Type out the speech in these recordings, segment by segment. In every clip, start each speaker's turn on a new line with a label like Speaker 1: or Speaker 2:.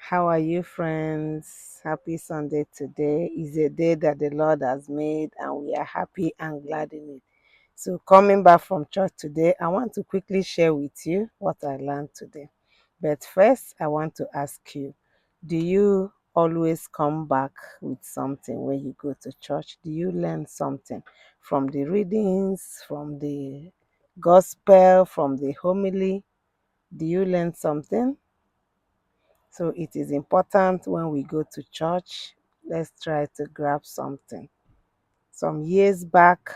Speaker 1: How are you, friends? Happy Sunday today is a day that the Lord has made, and we are happy and glad in it. So, coming back from church today, I want to quickly share with you what I learned today. But first, I want to ask you, do you always come back with something when you go to church? Do you learn something from the readings, from the gospel, from the homily? Do you learn something? So it is important when we go to church, let's try to grab something. Some years back,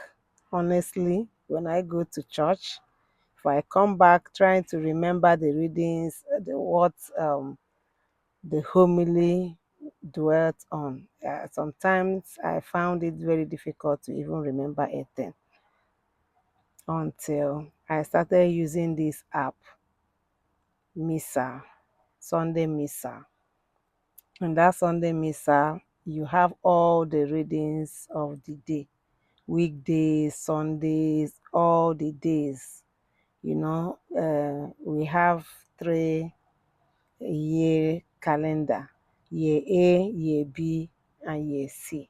Speaker 1: honestly, when I go to church, if I come back trying to remember the readings, the homily dwelt on, sometimes I found it very difficult to even remember a thing until I started using this app, Missa, Sunday Missa. In that Sunday Missa, you have all the readings of the day, weekdays, Sundays, all the days. We have 3 year calendar, year A, year B, and year C.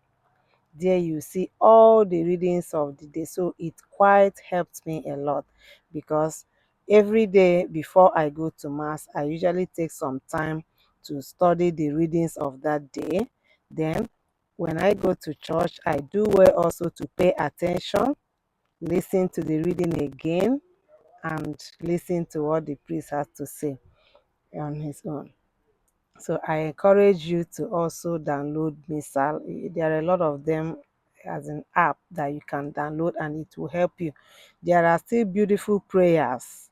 Speaker 1: There you see all the readings of the day. So it quite helped me a lot because every day before I go to Mass, I usually take some time to study the readings of that day. Then when I go to church, I do well also to pay attention, listen to the reading again, and listen to what the priest has to say on his own. So I encourage you to also download Missal. There are a lot of them as an app that you can download and it will help you. There are still beautiful prayers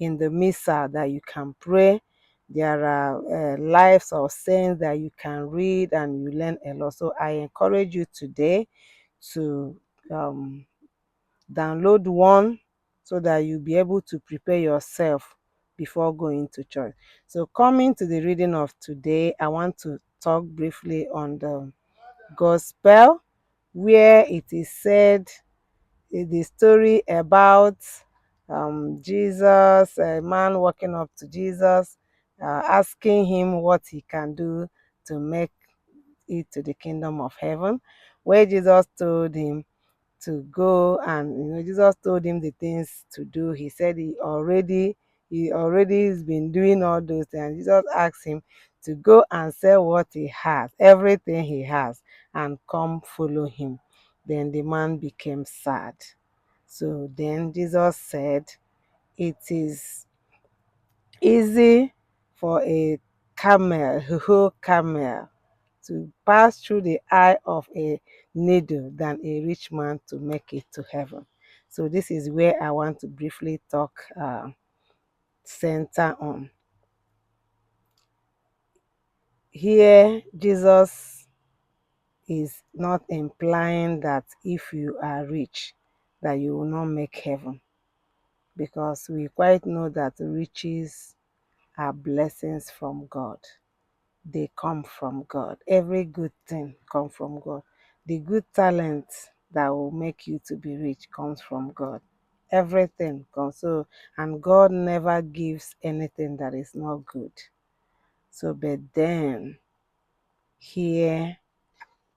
Speaker 1: in the Missal that you can pray. There are lives of saints that you can read and you learn a lot. So I encourage you today to um, download one so that you'll be able to prepare yourself before going to church. So, coming to the reading of today, I want to talk briefly on the gospel where it is said the story about Jesus, a man walking up to Jesus, asking him what he can do to make it to the kingdom of heaven, where Jesus told him to go, and Jesus told him the things to do. He said he already has been doing all those things. Jesus asked him to go and sell what he has, everything he has, and come follow him. Then the man became sad. So then Jesus said, it is easy for a camel to pass through the eye of a needle than a rich man to make it to heaven. So this is where I want to briefly talk center on. Here, Jesus is not implying that if you are rich, that you will not make heaven, because we quite know that riches are blessings from God. They come from God. Every good thing comes from God. The good talent that will make you to be rich comes from God. Everything comes. So, and God never gives anything that is not good. So, but then here,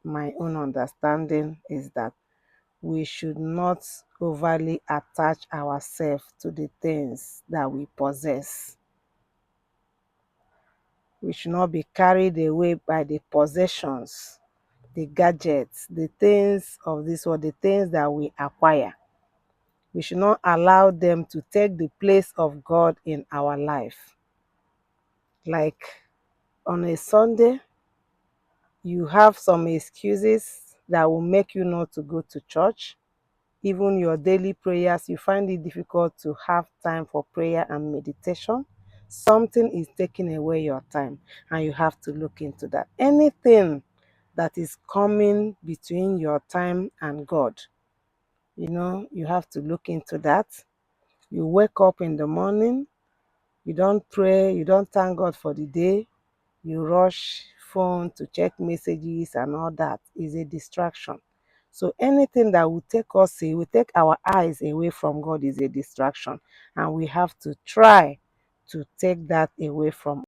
Speaker 1: my own understanding is that we should not overly attach ourselves to the things that we possess. We should not be carried away by the possessions, the gadgets, the things of this world, the things that we acquire. We should not allow them to take the place of God in our life. Like on a Sunday, you have some excuses that will make you not to go to church. Even your daily prayers, you find it difficult to have time for prayer and meditation. Something is taking away your time, and you have to look into that. Anything that is coming between your time and God, you have to look into that. You wake up in the morning, you don't pray, you don't thank God for the day, you rush phone to check messages and all that is a distraction. So anything that will take us away, will take our eyes away from God is a distraction. And we have to try to take that away from